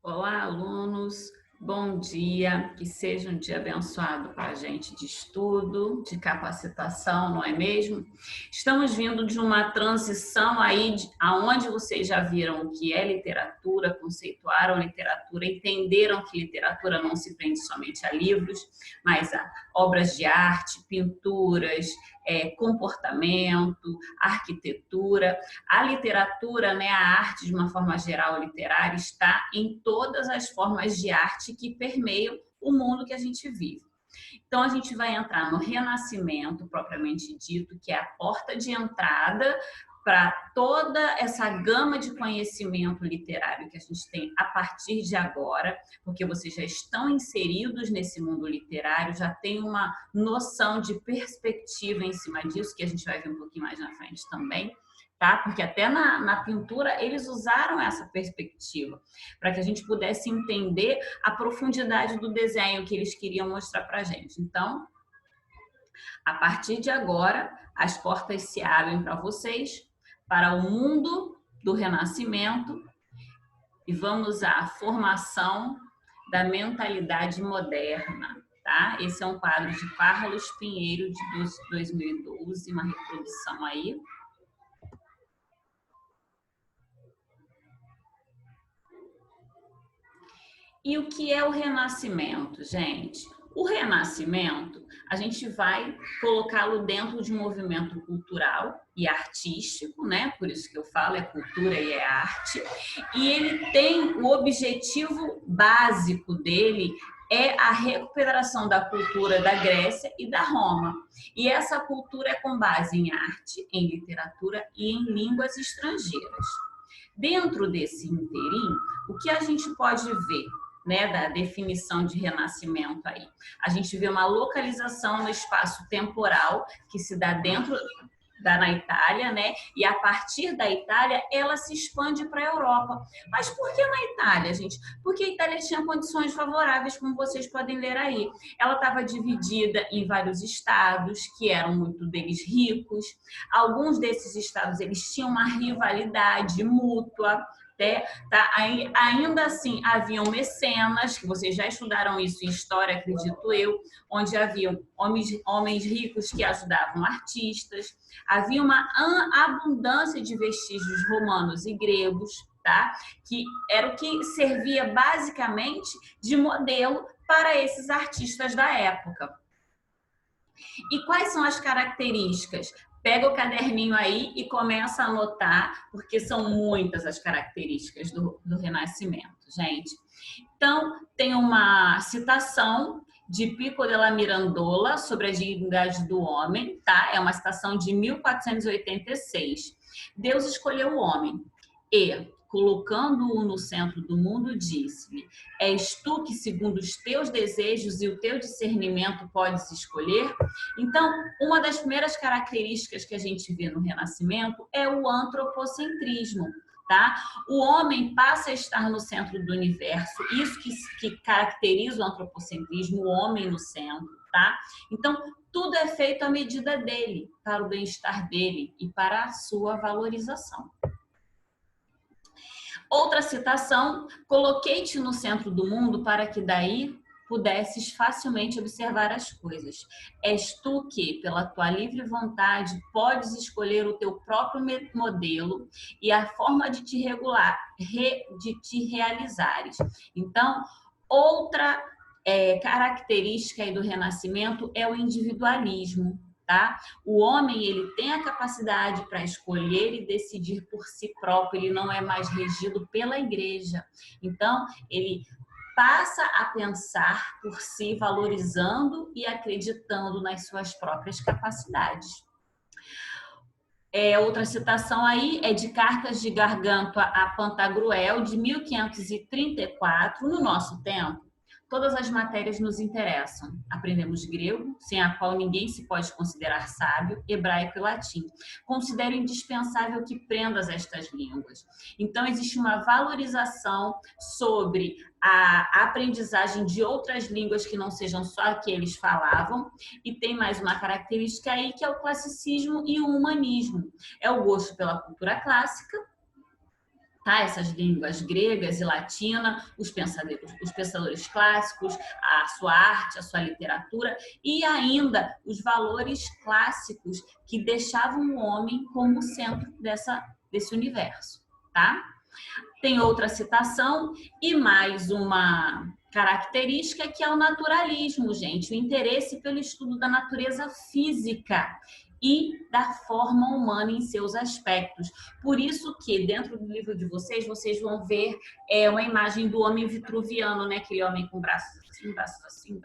Olá, alunos. Bom dia. Que seja um dia abençoado para a gente de estudo, de capacitação, não é mesmo? Estamos vindo de uma transição aí, aonde vocês já viram o que é literatura, conceituaram literatura, entenderam que literatura não se prende somente a livros, mas a obras de arte, pinturas, comportamento, arquitetura. A literatura, né, a arte de uma forma geral literária, está em todas as formas de arte que permeiam o mundo que a gente vive. Então, a gente vai entrar no Renascimento, propriamente dito, que é a porta de entrada para toda essa gama de conhecimento literário que a gente tem a partir de agora, porque vocês já estão inseridos nesse mundo literário, já tem uma noção de perspectiva em cima disso, que a gente vai ver um pouquinho mais na frente também. Tá? Porque até na pintura eles usaram essa perspectiva para que a gente pudesse entender a profundidade do desenho que eles queriam mostrar para a gente. Então, a partir de agora, as portas se abrem para vocês, para o mundo do Renascimento, e vamos à formação da mentalidade moderna. Tá? Esse é um quadro de Carlos Pinheiro, de 2012, uma reprodução aí. E o que é o Renascimento, gente? O Renascimento, a gente vai colocá-lo dentro de um movimento cultural e artístico, né? Por isso que eu falo, é cultura e é arte. E ele tem o objetivo básico dele é a recuperação da cultura da Grécia e da Roma. E essa cultura é com base em arte, em literatura e em línguas estrangeiras. Dentro desse interim, o que a gente pode ver, né, da definição de renascimento aí? A gente vê uma localização no espaço temporal que se dá dentro na Itália, né? E a partir da Itália ela se expande para a Europa. Mas por que na Itália, gente? Porque a Itália tinha condições favoráveis, como vocês podem ler aí. Ela estava dividida em vários estados, que eram muito deles ricos. Alguns desses estados eles tinham uma rivalidade mútua. Tá? Ainda assim, haviam mecenas, que vocês já estudaram isso em história, acredito eu, onde haviam homens ricos que ajudavam artistas, havia uma abundância de vestígios romanos e gregos, tá? Que era o que servia basicamente de modelo para esses artistas da época. E quais são as características? Pega o caderninho aí e começa a anotar, porque são muitas as características do Renascimento, gente. Então, tem uma citação de Pico della Mirandola sobre a dignidade do homem, tá? É uma citação de 1486. Deus escolheu o homem e, colocando-o no centro do mundo, disse-lhe: és tu que, segundo os teus desejos e o teu discernimento, podes escolher? Então, uma das primeiras características que a gente vê no Renascimento é o antropocentrismo. Tá? O homem passa a estar no centro do universo, isso que caracteriza o antropocentrismo, o homem no centro. Tá? Então, tudo é feito à medida dele, para o bem-estar dele e para a sua valorização. Outra citação: coloquei-te no centro do mundo para que daí pudesses facilmente observar as coisas. És tu que, pela tua livre vontade, podes escolher o teu próprio modelo e a forma de te regular, de te realizares. Então, outra característica aí do Renascimento é o individualismo. Tá? O homem ele tem a capacidade para escolher e decidir por si próprio, ele não é mais regido pela igreja. Então, ele passa a pensar por si, valorizando e acreditando nas suas próprias capacidades. Outra citação aí é de Cartas de Gargantua a Pantagruel, de 1534, no nosso tempo. Todas as matérias nos interessam. Aprendemos grego, sem a qual ninguém se pode considerar sábio, hebraico e latim. Considero indispensável que prendas estas línguas. Então, existe uma valorização sobre a aprendizagem de outras línguas que não sejam só a que eles falavam. E tem mais uma característica aí, que é o classicismo e o humanismo. É o gosto pela cultura clássica, tá? Essas línguas gregas e latina, os pensadores clássicos, a sua arte, a sua literatura e ainda os valores clássicos que deixavam o homem como centro desse universo, tá? Tem outra citação e mais uma característica que é o naturalismo, gente, o interesse pelo estudo da natureza física e da forma humana em seus aspectos. Por isso que dentro do livro de vocês vão ver uma imagem do homem vitruviano, né? Aquele homem com braços assim,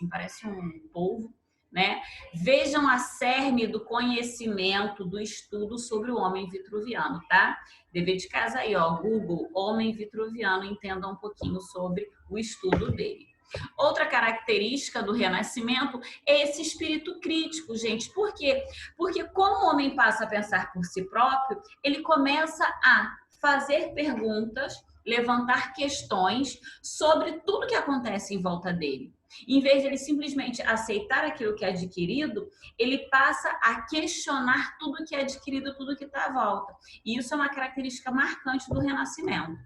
parece um polvo, né? Vejam a cerne do conhecimento, do estudo sobre o homem vitruviano, tá? Dever de casa aí, ó, Google, homem vitruviano, entenda um pouquinho sobre o estudo dele. Outra característica do Renascimento é esse espírito crítico, gente. Por quê? Porque como o homem passa a pensar por si próprio, ele começa a fazer perguntas, levantar questões sobre tudo que acontece em volta dele. Em vez de ele simplesmente aceitar aquilo que é adquirido, ele passa a questionar tudo que é adquirido, tudo que está à volta. E isso é uma característica marcante do Renascimento.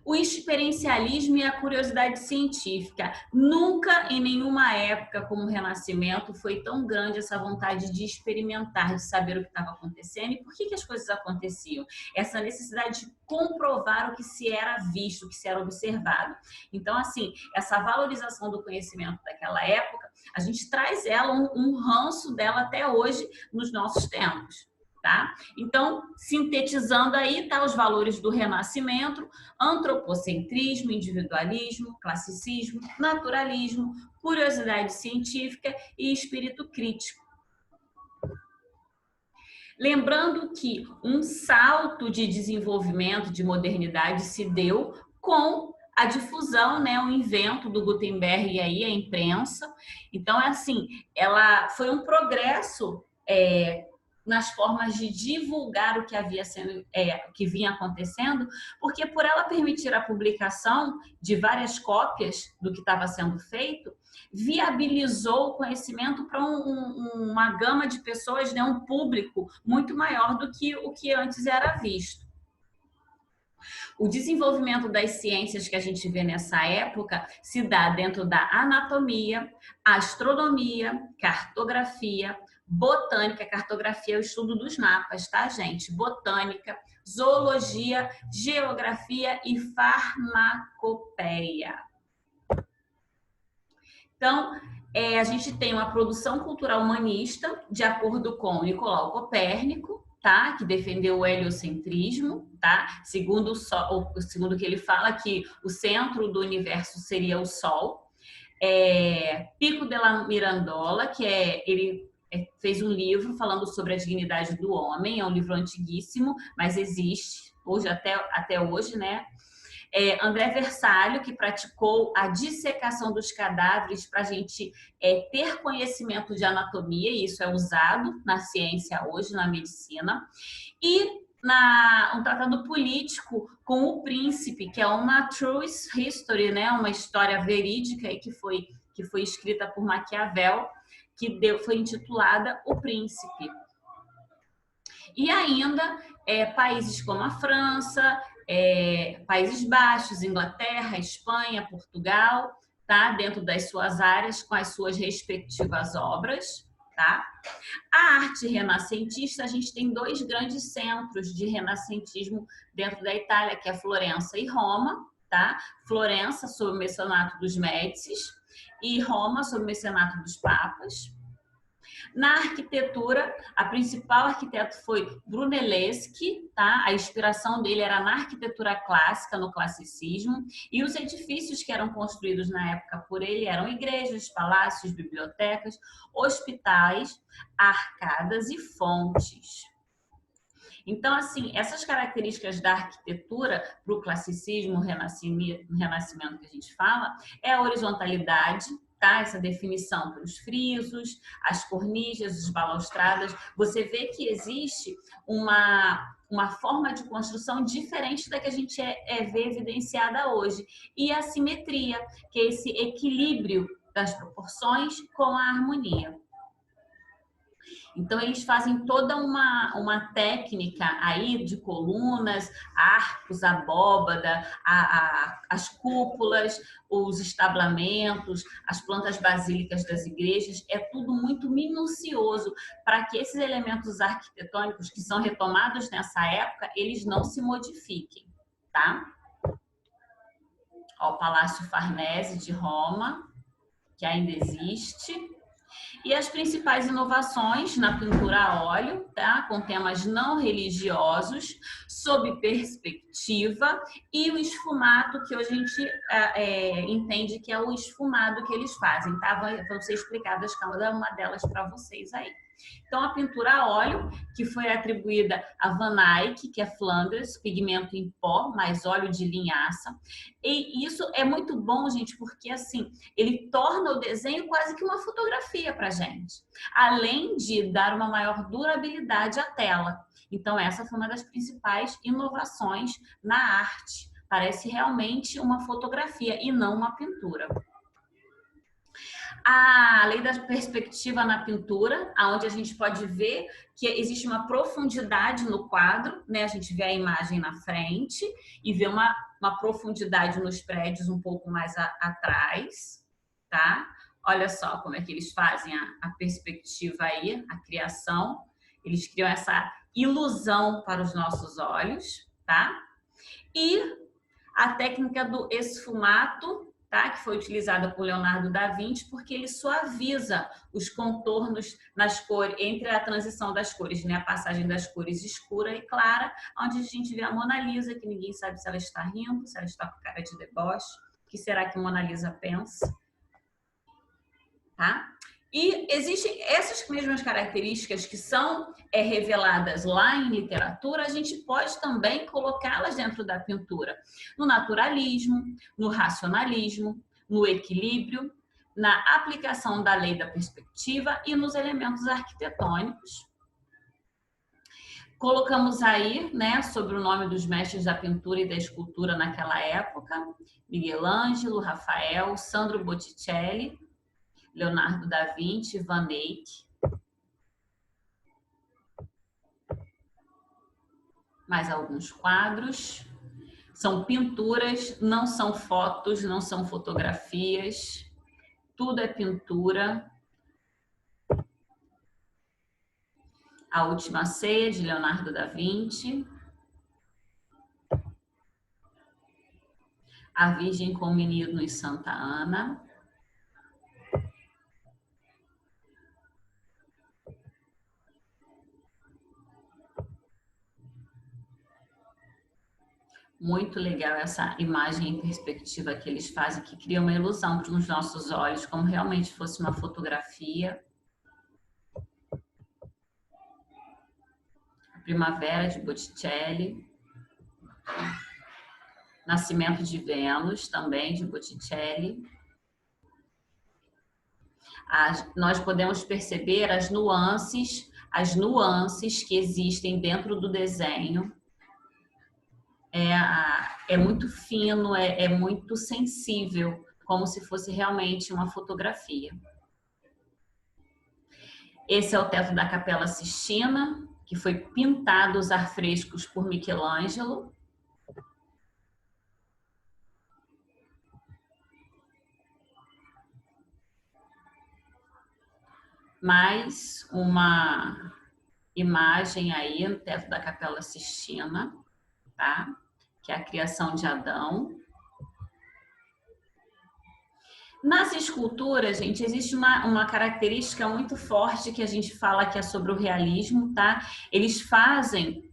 O experiencialismo e a curiosidade científica. Nunca, em nenhuma época como o Renascimento, foi tão grande essa vontade de experimentar, de saber o que estava acontecendo e por que as coisas aconteciam. Essa necessidade de comprovar o que se era visto, o que se era observado. Então, assim, essa valorização do conhecimento daquela época, a gente traz ela, um ranço dela até hoje nos nossos tempos. Tá? Então, sintetizando aí, tá os valores do Renascimento: antropocentrismo, individualismo, classicismo, naturalismo, curiosidade científica e espírito crítico. Lembrando que um salto de desenvolvimento, de modernidade se deu com a difusão, né, o invento do Gutenberg e aí a imprensa. Então, é assim, ela foi um progresso nas formas de divulgar o que havia sendo, que vinha acontecendo, porque por ela permitir a publicação de várias cópias do que estava sendo feito, viabilizou o conhecimento para uma gama de pessoas, né, um público muito maior do que o que antes era visto. O desenvolvimento das ciências que a gente vê nessa época se dá dentro da anatomia, astronomia, cartografia, botânica. Cartografia é o estudo dos mapas, tá, gente? Botânica, zoologia, geografia e farmacopeia. Então, a gente tem uma produção cultural humanista, de acordo com Nicolau Copérnico, tá? Que defendeu o heliocentrismo, tá? Segundo o que ele fala, que o centro do universo seria o Sol. Pico della Mirandola, que ele fez um livro falando sobre a dignidade do homem, é um livro antiguíssimo, mas existe hoje, até hoje, né? André Versalho, que praticou a dissecação dos cadáveres para a gente ter conhecimento de anatomia, e isso é usado na ciência hoje, na medicina. E um tratado político com o Príncipe, que é uma true history, né? Uma história verídica que foi escrita por Maquiavel, que foi intitulada O Príncipe. E ainda países como a França, Países Baixos, Inglaterra, Espanha, Portugal, tá? Dentro das suas áreas, com as suas respectivas obras, tá? A arte renascentista, a gente tem dois grandes centros de renascentismo dentro da Itália, que é Florença e Roma, tá? Florença, sob o mecenato dos Médicis, e Roma, sob o mecenato dos papas. Na arquitetura, a principal arquiteto foi Brunelleschi, tá? A inspiração dele era na arquitetura clássica, no classicismo, e os edifícios que eram construídos na época por ele eram igrejas, palácios, bibliotecas, hospitais, arcadas e fontes. Então, assim, essas características da arquitetura para o classicismo, renascimento que a gente fala, é a horizontalidade, tá? Essa definição pelos frisos, as cornichas, as balaustradas. Você vê que existe uma forma de construção diferente da que a gente vê evidenciada hoje. E a simetria, que é esse equilíbrio das proporções com a harmonia. Então, eles fazem toda uma técnica aí de colunas, arcos, abóbada, as cúpulas, os establamentos, as plantas basílicas das igrejas. É tudo muito minucioso para que esses elementos arquitetônicos que são retomados nessa época, eles não se modifiquem, tá? Ó, o Palácio Farnese de Roma, que ainda existe. E as principais inovações na pintura a óleo, tá? Com temas não religiosos, sob perspectiva, e o esfumato, que hoje a gente entende que é o esfumado que eles fazem, tá? Vão ser explicadas cada uma delas para vocês aí. Então, a pintura a óleo, que foi atribuída a Van Eyck, que é Flandres, pigmento em pó, mais óleo de linhaça. E isso é muito bom, gente, porque assim, ele torna o desenho quase que uma fotografia para a gente, além de dar uma maior durabilidade à tela. Então, essa foi uma das principais inovações na arte. Parece realmente uma fotografia e não uma pintura. A lei da perspectiva na pintura, onde a gente pode ver que existe uma profundidade no quadro, né? A gente vê a imagem na frente e vê uma profundidade nos prédios um pouco mais atrás, tá? Olha só como é que eles fazem a perspectiva aí, a criação. Eles criam essa ilusão para os nossos olhos, tá? E a técnica do esfumato, tá? Que foi utilizada por Leonardo da Vinci, porque ele suaviza os contornos nas cores, entre a transição das cores, né? A passagem das cores escura e clara, onde a gente vê a Mona Lisa, que ninguém sabe se ela está rindo, se ela está com cara de deboche. O que será que a Mona Lisa pensa? Tá? E existem essas mesmas características que são reveladas lá em literatura, a gente pode também colocá-las dentro da pintura. No naturalismo, no racionalismo, no equilíbrio, na aplicação da lei da perspectiva e nos elementos arquitetônicos. Colocamos aí, né, sobre o nome dos mestres da pintura e da escultura naquela época: Miguel Ângelo, Rafael, Sandro Botticelli, Leonardo da Vinci, Van Eyck. Mais alguns quadros. São pinturas, não são fotos, não são fotografias. Tudo é pintura. A Última Ceia, de Leonardo da Vinci. A Virgem com o Menino em Santa Ana. Muito legal essa imagem em perspectiva que eles fazem, que cria uma ilusão para os nossos olhos, como realmente fosse uma fotografia. A Primavera, de Botticelli. Nascimento de Vênus, também de Botticelli. Nós podemos perceber as nuances que existem dentro do desenho. É muito fino, é muito sensível, como se fosse realmente uma fotografia. Esse é o teto da Capela Sistina, que foi pintado os afrescos por Michelangelo. Mais uma imagem aí no teto da Capela Sistina, tá? Que é a criação de Adão. Nas esculturas, gente, existe uma característica muito forte que a gente fala que é sobre o realismo, tá? Eles fazem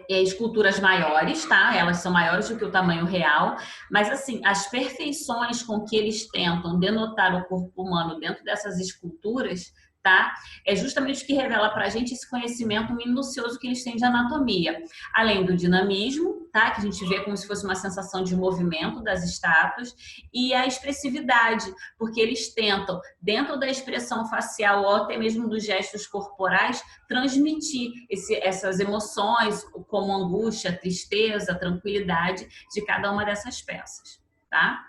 esculturas maiores, tá? Elas são maiores do que o tamanho real, mas assim, as perfeições com que eles tentam denotar o corpo humano dentro dessas esculturas, tá? É justamente o que revela pra gente esse conhecimento minucioso que eles têm de anatomia. Além do dinamismo, tá? Que a gente vê como se fosse uma sensação de movimento das estátuas, e a expressividade, porque eles tentam, dentro da expressão facial ou até mesmo dos gestos corporais, transmitir essas emoções, como angústia, tristeza, tranquilidade de cada uma dessas peças, tá?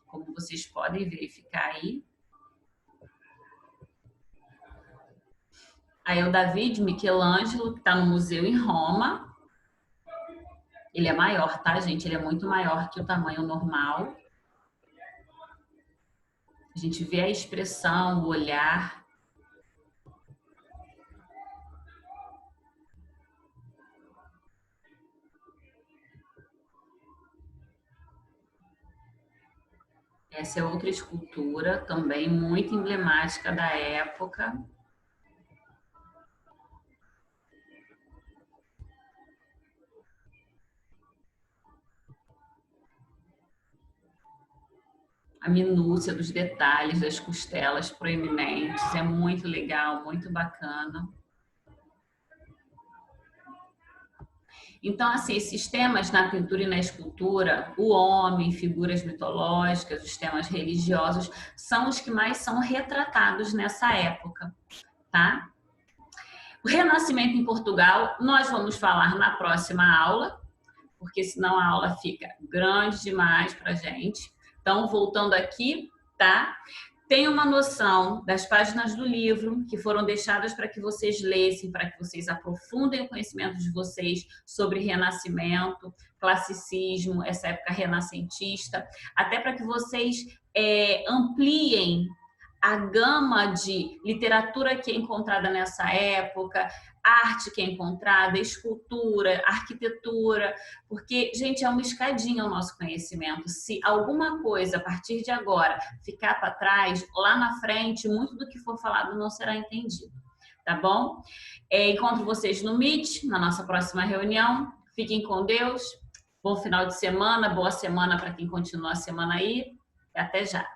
Como vocês podem verificar aí. Aí é o Davi de Michelangelo, que está no museu em Roma. Ele é maior, tá, gente? Ele é muito maior que o tamanho normal. A gente vê a expressão, o olhar. Essa é outra escultura, também muito emblemática da época. A minúcia dos detalhes das costelas proeminentes, é muito legal, muito bacana. Então, assim, esses temas na pintura e na escultura, o homem, figuras mitológicas, os temas religiosos, são os que mais são retratados nessa época, tá? O Renascimento em Portugal, nós vamos falar na próxima aula, porque senão a aula fica grande demais para a gente. Então, voltando aqui, tá? Tenha uma noção das páginas do livro que foram deixadas para que vocês lessem, para que vocês aprofundem o conhecimento de vocês sobre Renascimento, classicismo, essa época renascentista, até para que vocês ampliem a gama de literatura que é encontrada nessa época, arte que é encontrada, escultura, arquitetura, porque, gente, é uma escadinha o nosso conhecimento. Se alguma coisa, a partir de agora, ficar para trás, lá na frente, muito do que for falado não será entendido, tá bom? Encontro vocês no Meet, na nossa próxima reunião. Fiquem com Deus. Bom final de semana, boa semana para quem continua a semana aí. Até já.